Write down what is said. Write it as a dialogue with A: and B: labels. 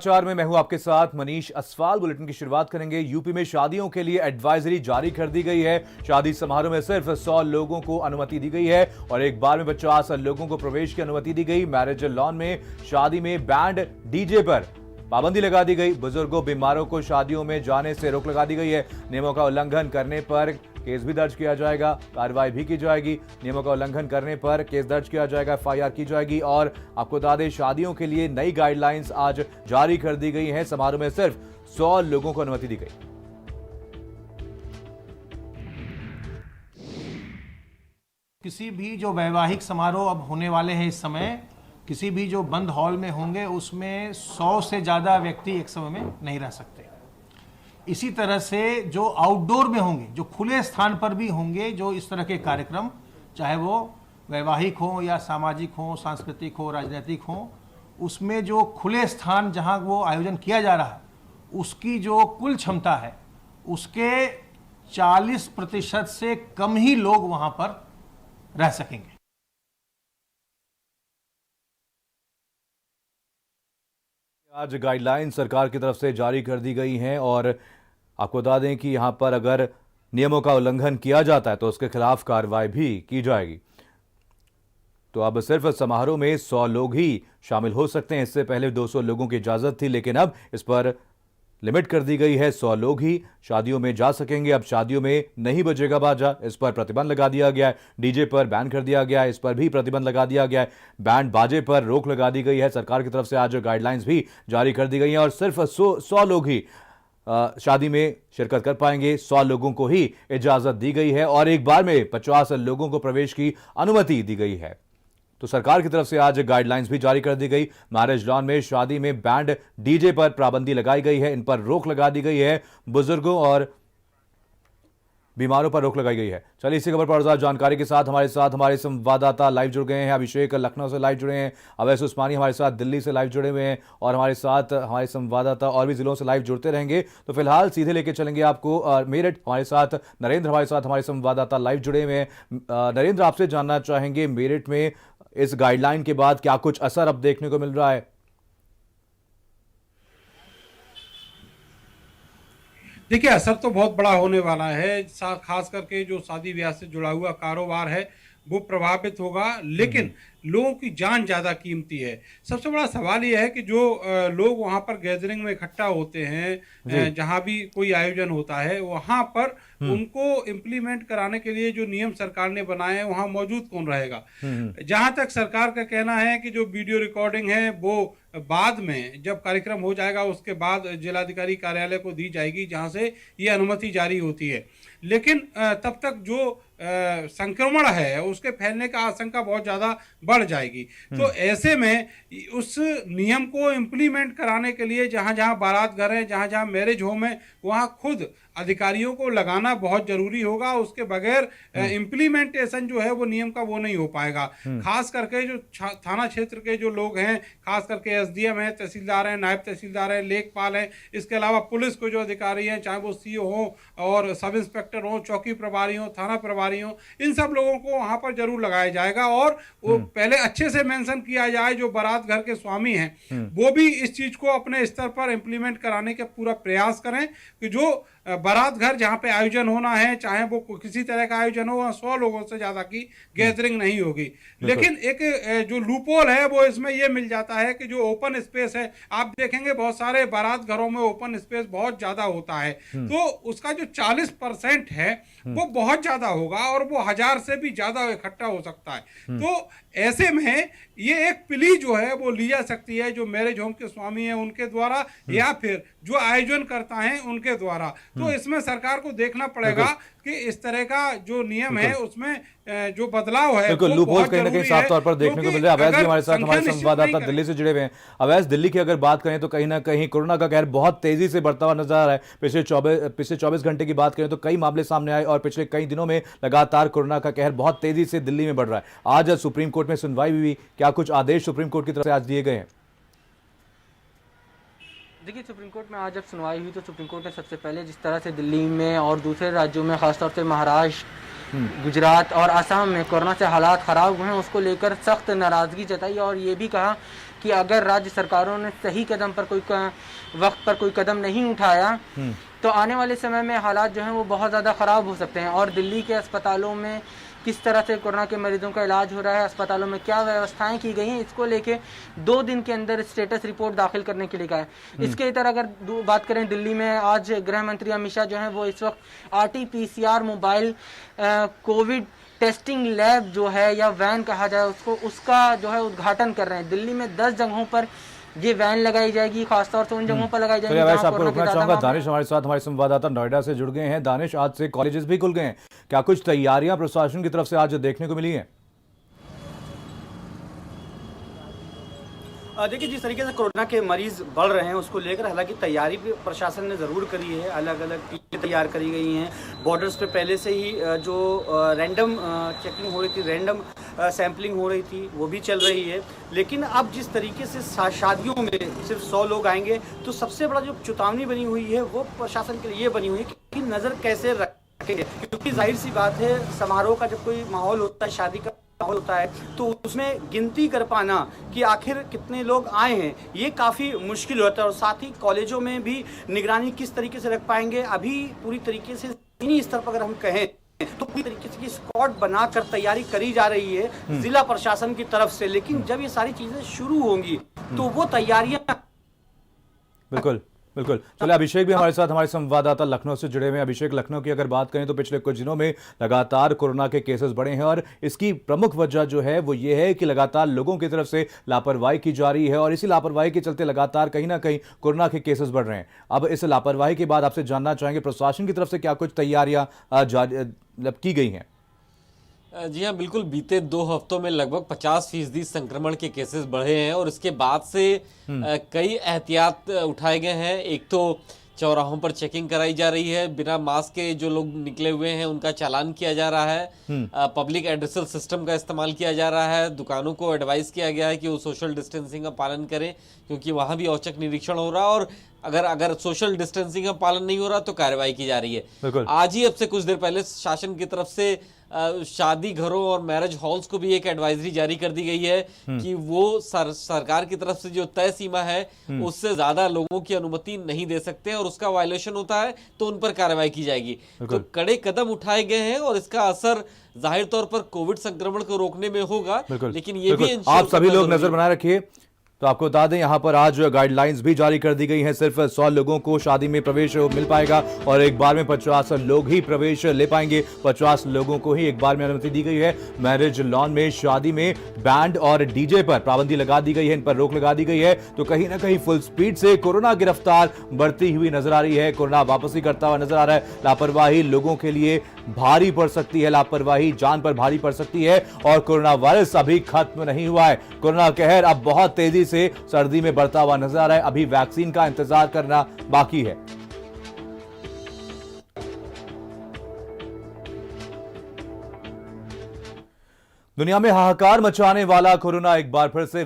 A: समाचार में मैं हूं आपके साथ मनीष असवाल। बुलेटिन की शुरुआत करेंगे। यूपी में शादियों के लिए एडवाइजरी जारी कर दी गई है। शादी समारोह में सिर्फ 100 लोगों को अनुमति दी गई है और एक बार में 50 लोगों को प्रवेश की अनुमति दी गई। मैरिज लॉन में शादी में बैंड डीजे पर पाबंदी लगा दी गई। बुजुर्गों बीमारों को शादियों में जाने से रोक लगा दी गई है। नियमों का उल्लंघन करने पर केस भी दर्ज किया जाएगा, कार्रवाई भी की जाएगी। नियमों का उल्लंघन करने पर केस दर्ज किया जाएगा, एफआईआर की जाएगी। और आपको बता दें, शादियों के लिए नई गाइडलाइंस आज जारी कर दी गई हैं। समारोह में सिर्फ 100 लोगों को अनुमति दी गई।
B: किसी भी जो वैवाहिक समारोह अब होने वाले हैं इस समय, किसी भी जो बंद हॉल में होंगे उसमें 100 से ज़्यादा व्यक्ति एक समय में नहीं रह सकते। इसी तरह से जो आउटडोर में होंगे, जो खुले स्थान पर भी होंगे, जो इस तरह के कार्यक्रम, चाहे वो वैवाहिक हो या सामाजिक हो, सांस्कृतिक हो, राजनीतिक हो, उसमें जो खुले स्थान जहां वो आयोजन किया जा रहा है उसकी जो कुल क्षमता है उसके 40% से कम ही लोग वहां पर रह सकेंगे।
A: आज गाइडलाइन सरकार की तरफ से जारी कर दी गई हैं और आपको बता दें कि यहां पर अगर नियमों का उल्लंघन किया जाता है तो उसके खिलाफ कार्रवाई भी की जाएगी। तो अब सिर्फ समारोह में 100 लोग ही शामिल हो सकते हैं। इससे पहले 200 लोगों की इजाजत थी, लेकिन अब इस पर लिमिट कर दी गई है। 100 लोग ही शादियों में जा सकेंगे। अब शादियों में नहीं बजेगा बाजा, इस पर प्रतिबंध लगा दिया गया है। डीजे पर बैन कर दिया गया है, इस पर भी प्रतिबंध लगा दिया गया है। बैंड बाजे पर रोक लगा दी गई है। सरकार की तरफ से आज गाइडलाइंस भी जारी कर दी गई हैं और सिर्फ 100 लोग ही शादी में शिरकत कर पाएंगे। 100 लोगों को ही इजाजत दी गई है और एक बार में 50 लोगों को प्रवेश की अनुमति दी गई है। तो सरकार की तरफ से आज गाइडलाइंस भी जारी कर दी गई। मैरिज लॉन में शादी में बैंड डीजे पर पाबंदी लगाई गई है, इन पर रोक लगा दी गई है। बुजुर्गों और बीमारों पर रोक लगाई गई है। चलिए इसी खबर पर ज्यादा जानकारी के साथ हमारे संवाददाता लाइव जुड़ गए हैं। अभिषेक लखनऊ से लाइव जुड़े हैं, अवैस उस्मानी हमारे साथ दिल्ली से लाइव जुड़े हुए हैं और हमारे साथ हमारे संवाददाता और भी जिलों से लाइव जुड़ते रहेंगे। तो फिलहाल सीधे लेके चलेंगे आपको मेरठ। हमारे साथ नरेंद्र हमारे संवाददाता लाइव जुड़े हुए हैं। नरेंद्र, आपसे जानना चाहेंगे, मेरठ में इस गाइडलाइन के बाद क्या कुछ असर अब देखने को मिल रहा है?
C: देखिए, असर तो बहुत बड़ा होने वाला है। खास करके जो शादी ब्याह से जुड़ा हुआ कारोबार है वो प्रभावित होगा, लेकिन लोगों की जान ज़्यादा कीमती है। सबसे बड़ा सवाल यह है कि जो लोग वहाँ पर गैदरिंग में इकट्ठा होते हैं, जहाँ भी कोई आयोजन होता है, वहाँ पर उनको इम्प्लीमेंट कराने के लिए जो नियम सरकार ने बनाए हैं वहाँ मौजूद कौन रहेगा। जहाँ तक सरकार का कहना है कि जो वीडियो रिकॉर्डिंग है वो बाद में जब कार्यक्रम हो जाएगा उसके बाद जिलाधिकारी कार्यालय को दी जाएगी, जहाँ से ये अनुमति जारी होती है। लेकिन तब तक जो संक्रमण है उसके फैलने का आशंका बहुत ज़्यादा बढ़ जाएगी। तो ऐसे में उस नियम को इम्प्लीमेंट कराने के लिए जहाँ जहाँ बारात घर है, जहाँ जहाँ मैरिज होम है, वहाँ खुद अधिकारियों को लगाना बहुत जरूरी होगा। उसके बगैर इम्प्लीमेंटेशन जो है वो नियम का वो नहीं हो पाएगा। खास करके जो थाना क्षेत्र के जो लोग हैं, खास करके एसडीएम है, तहसीलदार हैं, नायब तहसीलदार हैं, लेखपाल हैं, इसके अलावा पुलिस को जो अधिकारी हैं, चाहे वो सीओ हो और सब इंस्पेक्टर हो, चौकी प्रभारी हो, थाना प्रभारी हो, इन सब लोगों को वहाँ पर जरूर लगाया जाएगा। और वो पहले अच्छे से मेंशन किया जाए, जो बारात घर के स्वामी हैं वो भी इस चीज को अपने स्तर पर इम्प्लीमेंट कराने का पूरा प्रयास करें कि जो बारात घर जहाँ पे आयोजन होना है, चाहे वो किसी तरह का आयोजन हो, 100 लोगों से ज्यादा की गैदरिंग नहीं होगी। लेकिन एक जो लूपहोल है वो इसमें ये मिल जाता है कि जो ओपन स्पेस है, आप देखेंगे बहुत सारे बारात घरों में ओपन स्पेस बहुत ज्यादा होता है, तो उसका जो 40% है वो बहुत ज्यादा होगा और वो 1000 से भी ज्यादा इकट्ठा हो सकता है। तो ऐसे में ये एक प्ली जो है वो ली जा सकती है, जो मैरिज होम के स्वामी हैं उनके द्वारा या फिर जो आयोजन करता है उनके द्वारा। तो इसमें सरकार को देखना पड़ेगा कि इस तरह का जो नियम है उसमें जो बदलाव है
A: बिल्कुल लूपहोल कहीं ना कहीं साफ तौर पर देखने को मिल रहा है। अवैस भी हमारे साथ हमारे संवाददाता दिल्ली से जुड़े हुए हैं। अवैस, दिल्ली की अगर बात करें तो कहीं ना कहीं कोरोना का कहर बहुत तेजी से बढ़ता हुआ नजर आ रहा है। पिछले 24 घंटे की बात करें तो कई मामले सामने आए और पिछले कई दिनों में लगातार कोरोना का कहर बहुत तेजी से दिल्ली में बढ़ रहा है। आज सुप्रीम कोर्ट में सुनवाई हुई, क्या कुछ आदेश सुप्रीम कोर्ट की तरफ से आज दिए गए हैं?
D: देखिए, सुप्रीम कोर्ट में आज जब सुनवाई हुई तो सुप्रीम कोर्ट ने सबसे पहले जिस तरह से दिल्ली में और दूसरे राज्यों में, खासतौर से महाराष्ट्र गुजरात और असम में कोरोना से हालात ख़राब हुए हैं, उसको लेकर सख्त नाराज़गी जताई और ये भी कहा कि अगर राज्य सरकारों ने सही कदम पर वक्त पर कोई कदम नहीं उठाया तो आने वाले समय में हालात जो हैं वो बहुत ज़्यादा ख़राब हो सकते हैं। और दिल्ली के अस्पतालों में किस तरह से कोरोना के मरीजों का इलाज हो रहा है, अस्पतालों में क्या व्यवस्थाएं की गई हैं, इसको लेके 2 दिन के अंदर स्टेटस रिपोर्ट दाखिल करने के लिए कहा है। इसके इधर अगर बात करें, दिल्ली में आज गृह मंत्री अमित शाह जो है वो इस वक्त RT-PCR mobile Covid testing lab जो है या वैन कहा जाए उसको, उसका जो है उद्घाटन कर रहे हैं। दिल्ली में 10 जगहों पर ये वैन लगाई जाएगी, खासतौर से उन जगहों पर लगाई जाएगी
A: चलिए,
D: जहां
A: आपको
D: कोरोना के
A: रुकना
D: ज्यादा
A: चाहूंगा।
D: मामले
A: दानिश हमारे साथ, हमारे संवाददाता नोएडा से जुड़ गए हैं। दानिश, आज से कॉलेजेस भी खुल गए हैं, क्या कुछ तैयारियां प्रशासन की तरफ से आज देखने को मिली हैं?
E: देखिए, जिस तरीके से कोरोना के मरीज बढ़ रहे हैं उसको लेकर हालांकि तैयारी भी प्रशासन ने ज़रूर करी है। अलग अलग टीमें तैयार करी गई हैं। बॉर्डर्स पे पहले से ही जो रैंडम चेकिंग हो रही थी, रैंडम सैम्पलिंग हो रही थी, वो भी चल रही है। लेकिन अब जिस तरीके से शादियों में सिर्फ 100 लोग आएंगे तो सबसे बड़ा जो चेतावनी बनी हुई है वो प्रशासन के लिए ये बनी हुई है कि नज़र कैसे रखेंगे, क्योंकि जाहिर सी बात है समारोह का जब कोई माहौल होता है, शादी का माहौल होता है, तो उसमें गिनती कर पाना कि आखिर कितने लोग आए हैं ये काफ़ी मुश्किल होता है। और साथ ही कॉलेजों में भी निगरानी किस तरीके से रख पाएंगे, अभी पूरी तरीके से ज़मीनी स्तर पर अगर हम कहें तो पूरी तरीके से स्क्वाड बनाकर तैयारी करी जा रही है जिला प्रशासन की तरफ से। लेकिन जब ये सारी चीज़ें शुरू होंगी तो वो तैयारियां
A: बिल्कुल बिल्कुल। चलिए, अभिषेक भी हमारे साथ, हमारे संवाददाता लखनऊ से जुड़े हुए हैं। अभिषेक, लखनऊ की अगर बात करें तो पिछले कुछ दिनों में लगातार कोरोना के केसेस बढ़े हैं और इसकी प्रमुख वजह जो है वो ये है कि लगातार लोगों की तरफ से लापरवाही की जा रही है और इसी लापरवाही के चलते लगातार कहीं ना कहीं कोरोना के केसेस बढ़ रहे हैं। अब इस लापरवाही के बाद आपसे जानना चाहेंगे प्रशासन की तरफ से क्या कुछ तैयारियां की गई हैं?
F: जी हाँ, बिल्कुल। बीते 2 हफ्तों में लगभग 50% संक्रमण के केसेस बढ़े हैं और इसके बाद से कई एहतियात उठाए गए हैं। एक तो चौराहों पर चेकिंग कराई जा रही है, बिना मास्क के जो लोग निकले हुए हैं उनका चालान किया जा रहा है, पब्लिक एड्रेसल सिस्टम का इस्तेमाल किया जा रहा है, दुकानों को एडवाइस किया गया है कि वो सोशल डिस्टेंसिंग का पालन करें क्योंकि वहाँ भी औचक निरीक्षण हो रहा है और अगर सोशल डिस्टेंसिंग का पालन नहीं हो रहा तो कार्रवाई की जा रही है। आज ही अब से कुछ देर पहले शासन की तरफ से शादी घरों और मैरिज हॉल्स को भी एक एडवाइजरी जारी कर दी गई है कि वो सरकार की तरफ से जो तय सीमा है उससे ज्यादा लोगों की अनुमति नहीं दे सकते और उसका वायलेशन होता है तो उन पर कार्रवाई की जाएगी। तो कड़े कदम उठाए गए हैं और इसका असर जाहिर तौर पर कोविड संक्रमण को रोकने में होगा। लेकिन ये भी
A: आप सभी लोग नजर बनाए रखिए। तो आपको बता दें, यहां पर आज गाइडलाइंस भी जारी कर दी गई हैं। सिर्फ 100 लोगों को शादी में प्रवेश मिल पाएगा और एक बार में 50 लोग ही प्रवेश ले पाएंगे। 50 लोगों को ही एक बार में अनुमति दी गई है। मैरिज लॉन में शादी में बैंड और डीजे पर पाबंदी लगा दी गई है, इन पर रोक लगा दी गई है। तो कहीं ना कहीं फुल स्पीड से कोरोना की रफ्तार बढ़ती हुई नजर आ रही है। कोरोना वापसी करता हुआ नजर आ रहा है। लापरवाही लोगों के लिए भारी पड़ सकती है, लापरवाही जान पर भारी पड़ सकती है और कोरोना वायरस अभी खत्म नहीं हुआ है। कोरोना कहर अब बहुत तेजी से सर्दी में बढ़ता हुआ नजर आ रहा है। अभी वैक्सीन का इंतजार करना बाकी है। दुनिया में हाहाकार मचाने वाला कोरोना एक बार फिर से